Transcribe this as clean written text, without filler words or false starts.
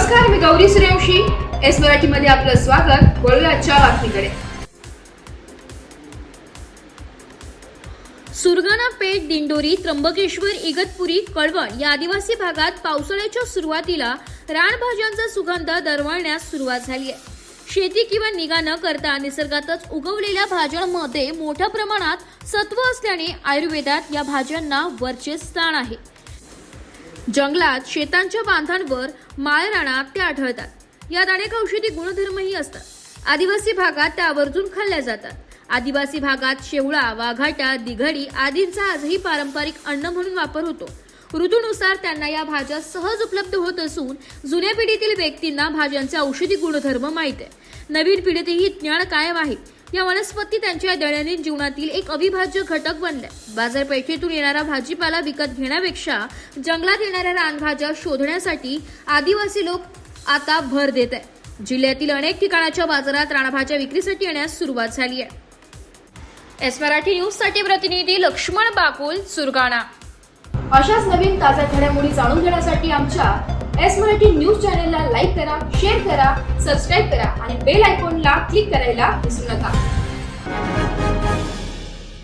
नमस्कार, मी गौरी सूर्यवंशी. एस मराठीमध्ये आपलं स्वागत. वळूया आजच्या बातमीकडे. सुरगाणा पेठ, दिंडोरी, त्र्यंबकेश्वर, इगतपुरी, कळवण या आदिवासी भागात पावसाळ्याच्या सुरुवातीला रानभाज्यांचा सुगंध दरवळण्यास सुरुवात झाली आहे. शेती किंवा निगा न करता निसर्गातच उगवलेल्या भाज्यांमध्ये मोठ्या प्रमाणात सत्व असल्याने आयुर्वेदात या भाज्यांना वरचे स्थान आहे. जंगलात, शेतांच्या बांधांवर, माळरानात त्या आढळतात. यात अनेक औषधी गुणधर्मही असतात. आदिवासी भागात त्या आवर्जून खाल्ल्या जातात. आदिवासी भागात शेवळा, वाघाटा, दिघडी आदींचा आजही पारंपरिक अन्न म्हणून वापर होतो. ऋतूनुसार त्यांना या भाज्या सहज उपलब्ध होत असून जुन्या पिढीतील व्यक्तींना भाज्यांचे औषधी गुणधर्म माहीत आहे. नवीन पिढीतही ज्ञान कायम आहे. या वनस्पती त्यांच्या दैनंदिन जीवनातील एक अविभाज्य घटक बनल्या. बाजारपेठेतून येणारा भाजीपाला विकत घेण्यापेक्षा जंगलात येणाऱ्या रानभाज्या शोधण्यासाठी आदिवासी लोक आता भर देत आहेत. जिल्ह्यातील अनेक ठिकाणाच्या बाजारात रानभाज्या विक्रीसाठी येण्यास सुरुवात झाली आहे. एस मराठी न्यूज साठी प्रतिनिधी लक्ष्मण बाकुल, सुरगाणा. अशाच नवीन ताज्या घडामोडी जाणून घेण्यासाठी आमच्या एस मराठी न्यूज चॅनलला लाईक करा, शेअर करा, सबस्क्राईब करा आणि बेल आयकॉनला क्लिक करायला विसरू नका.